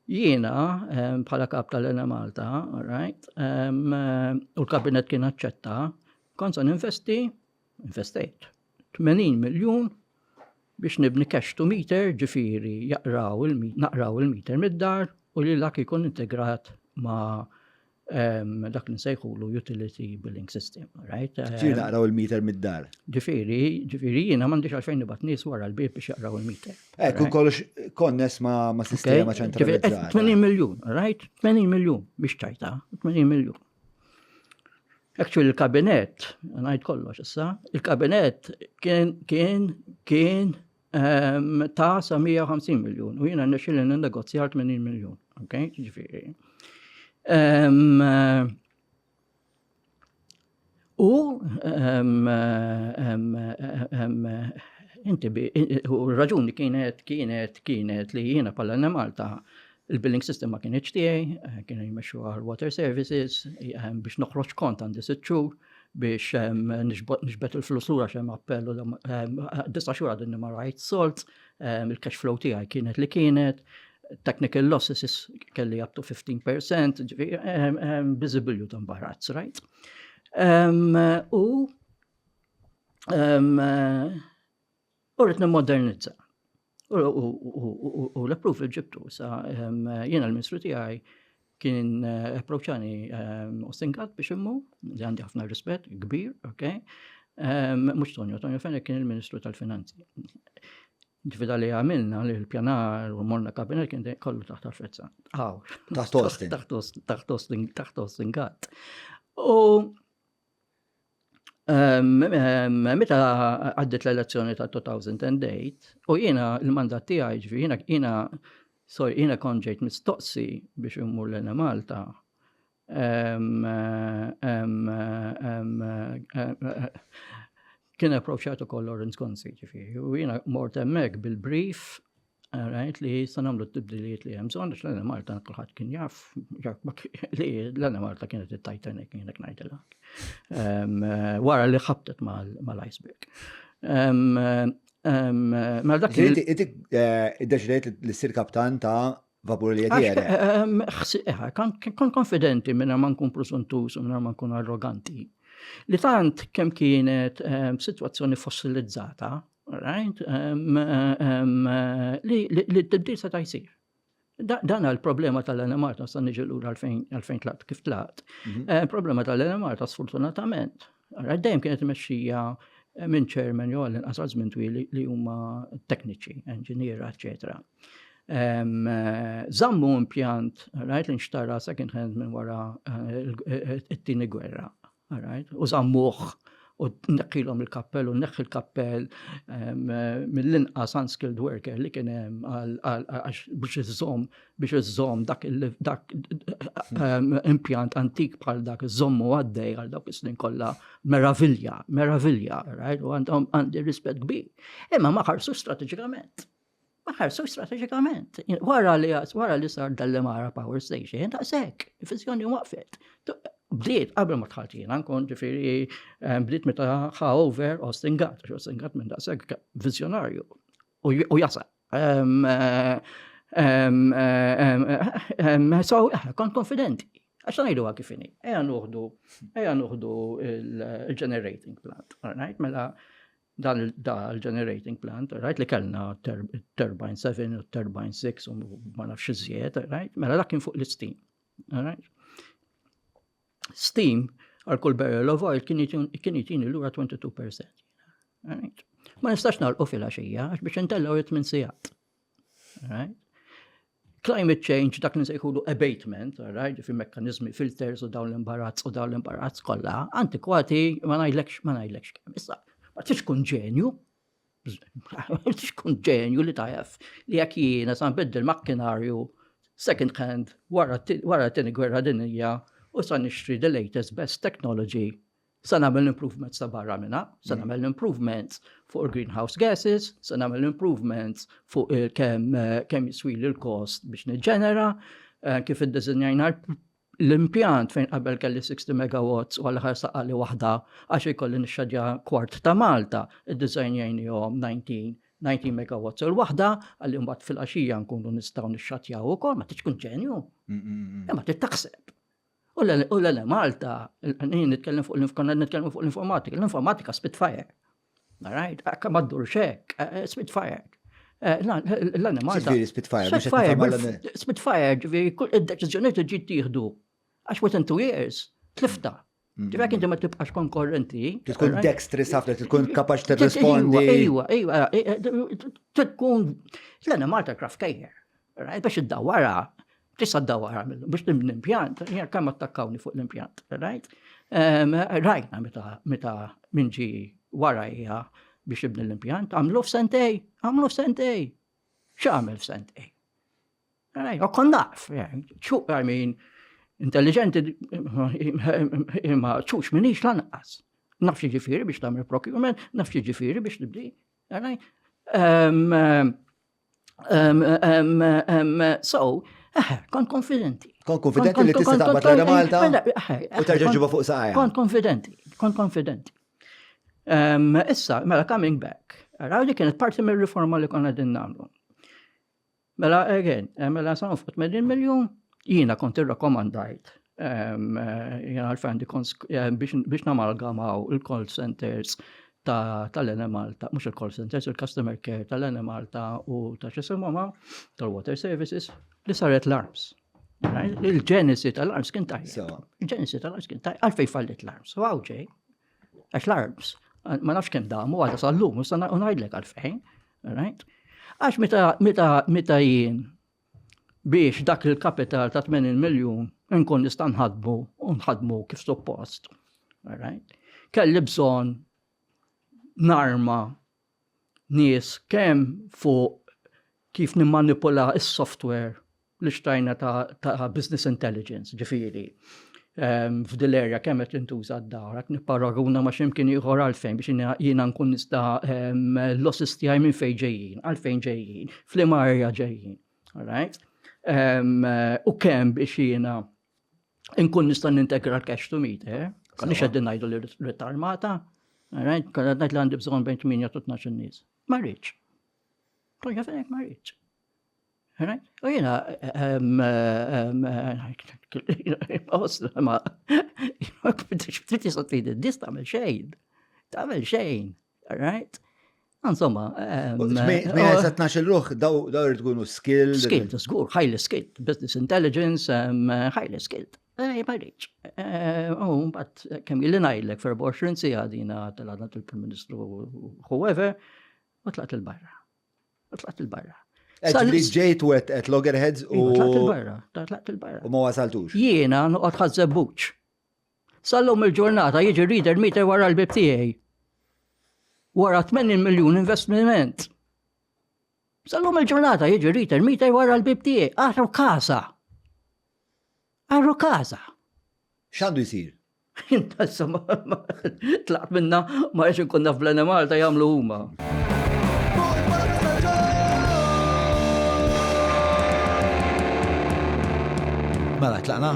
Jiena bħala kap tal-Ena Malta, all right, u l-kabinet kien aċċetta, kont se investejt 80 miljun biex nibni cash to meter, ġifieri naqraw il-meter mid-dar u li dak ikun integrat ma' dak li nsejħulu utility billing system, right? Ġiri naqraw il-meter mid-dar. Ġifieri jiena m'għandix għalfejn nibgħat nies wara l-bib biex jaqraw il-meter. Kun kollox konness ma' sistema ċentralizzata. 80 miljun, right? 80 miljun biex ċajta, 80 miljun. Actually, il-kabinet, ngħid kollox issa, il-kabinet kien ta' 150 miljun u jiena nexxilli negozjat 80 miljun, okay? Ġifieri. U raġuni kienet li jiena bħala Malta il-billing system ma kienx tiegħi, kienu jmexxu għal water services biex noħroġ kont għandi 6 xhur biex nixbet il-flus lura xemm appellu 9 xhur għadni ma rajt solt, il-cash flow tiegħi kienet li kienet, technical losses kelli up to 15%, visibilju ta' imbarazz, right? U rrid nimmodernizza. U l-approval ġibtu sa jiena l-Ministru tiegħi kien approċċani Ostingat biex immu, li għandi ħafna rispett, kbir, okay? Mhux Tonio Fenech kien il-Ministru tal-Finanzi. Ġifida li għamilna li l-pjanar u morna kabinet kien kollu taħt Alfrezza. Taħt Ostingat. U meta għaddit l-elezzjoni ta' 2008 u jiena il-mandat tiegħi ġifieri jiena konġejt mistoqsi biex immur l-Ena Malta. Kien approċċat ukoll Lawrence Gonzi ġifieri u jiena mort hemmhekk bil-brief li se nagħmlu t-tibdiliet li hemm bżonn l-Ena Malta kulħadd kien jaf li l-Ena Malta kienet it-Titanic kienet ngħidilek. Wara li ħabtet mal-iceberg. Ma dak id-deċidejt li ssir kaptan ta' vapur li jgħid. Kon konfidenti minna ma nkun presuntus u minna ma nkun arroganti. Li tant kemm kienet situazzjoni fossilizzata, right? Li t-tibdil se ta' jsir. Dan il-problema tal-Ena Malta, sa' niġi lura għalfejn tlaqt kif tlaqt. Problema tal-Ena Malta sfortunatament. Dejjem kienet imexxija minn chairman jew għal żmien twil li huma tekniċi, enġiniera, eċetera. Żammu impjant, right, li nxtara second hand minn wara it-tieni gwerra, right? U żammuh u neħħilhom il-kappell u neħħi il-kappell mill-inqas unskilled worker li kien hemm biex iżomm dak impjant antik bħal dak iżommu għaddej għal dak is-snin kollha meravilja, right? U għandi rispett kbir. Imma ma ħarsu strateġikament. Wara li sar dal-Lemara Power Station, daqshekk, il-fiżjoni waqfet. Bdiet qabel ma tħalt jiena nkun ġifieri bdiet meta over Ostingat minn daqshekk viżjonarju u jasal. So kont konfidenti. Għax ngħiduha kif inhi. Ejja nuħdu il-generating plant, right? Mela dan il-generating plant, right, li kellna turbine 7 u turbine 6 u ma nafx iżjed, right? Mela dak kien fuq l-steam, right? Steam għal kull barrel of oil kien jitini lura 22%. Right? Ma nistax nagħlqu fil-għaxija għax biex intellaw 8 sigħat. Right? Climate change dak nsejħulu abatement, right? Fi mekkaniżmi filters u dawn l-imbarazz kollha, antikwati ma ngħidlekx kemm. Issa, ma tix kun ġenju. Tix kun ġenju li tajaf li jekk jiena sa nbiddel makkinarju second hand wara t-tieni gwerra dinjija u sa nixtri the latest best technology, sa nagħmel improvements ta' barra minna, sa nagħmel improvements fuq il-greenhouse gases, sa nagħmel improvements fuq kemm jiswili l-cost biex niġġenera, kif iddiżinjajna l-impjant fejn qabel kelli 60 megawatts u għal-ħar saqali waħda għax ikolli nixxadja kwart ta' Malta, iddiżajnjajnihom 19 90 megawatts il-waħda, għalli mbagħad fil-għaxija nkunu nistgħu nixxattjaw ukoll, ma tkun ġenju. Ma taħseb. U l-Malta, nitkellem fuq l-informatika. L-informatika Spitfire. All right? Akka ma ddur xek, Spitfire. L-Malta. Spitfire, ġifieri kull id-deċiżjonijiet ġiet tieħdu. Għax within 2 years, tlifta. Ġifieri inti ma tibqax konkorrenti. Tkun dexterous ħafna, tkun kapaċi tirrispondi. Ejwa, tkun l-Malta kraf kejjer. Biex id-dawara. Tista' d-dawara biex nibni impjant, kemm attakkawni fuq l-impjant, right? Rajna meta min ġi warajja biex ibni l-impjant, għamlu f'sentej. X'għamel f'sentej? U kon naf, intelligenti imma ċux minix lanqas. Naf xi ġifieri biex tagħmel procurement, naf xi ġifieri biex tibdi. So, kont konfidenti. Kont konfidenti li tista' taqbad lejn Malta u terġa' ġibha fuq saqajja. Kont konfidenti. Issa, mela coming back. Araw li kienet parti mir-riforma li konna din nagħmlu. Mela again, mela sa nfut $1,000,000, jiena kont irrakkomandajt jiena għalfejn biex namalgamaw il-call centers tal-Ene Malta, mhux il-call centers, il-customer care tal-Ene Malta u ta' x'isimhom tal-water services li saret l-arms. Il-ġenesi tal-arms kien tajjeb. Għalfejn fallit l-arms. U għawġej, għax l-arms, ma nafx kemm damu għadha sal-lum, u ngħidlek għalfejn. Għax meta jien biex dak il-kapital ta' 80 miljun nkun nista' nħadmu kif suppost. Kelli bżonn narma nies kemm fuq kif nimmanipula s-software li xtajna ta' business intelligence, ġifieri. F'dil-erja kemm qed intuża d-dawra, nipparaguna ma' x'imkien ieħor għalfejn biex jiena nkun nista' losses tiegħi minn fejn ġejjin, għalfejn ġejjin, f'liema area ġejjin. U kemm biex jiena nkun nista' nintegra l-cash to meter, konniex qegħdin ngħidu li rrid armata. Konna ngħid li għandi bżonn bejn 8 u 12 nies. Ma rridx. Konna fejn ma rridx. U jiena ma trid tista' tgħid id-dis tagħmel xejn. Insomma. Mejn sa 12 ruħ daw irid tkunu skilled. Skilled, żgur, highly skilled. Business intelligence, highly skilled. Ma rridx. Mbagħad kemm ili ngħidlek f'24 siegħa dina tal-għadna tal-Prim Ministru whoever, u tlaqt il-barra. Li ġejt u at loggerheads u. Tlaqt il-barra. U ma wasaltux. Jiena noqgħod ħażeb buċ. Sallum il-ġurnata jiġi reader meter wara l-bib tiegħi. Wara 80 miljun investiment. Sallum il-ġurnata jiġi reader meter wara l-bib tiegħi. Aħru casa. X'għandu jsir? Intassa tlaqt minna ma jiex inkun naf bl-Ene Malta jagħmlu huma. Mela tlaqna.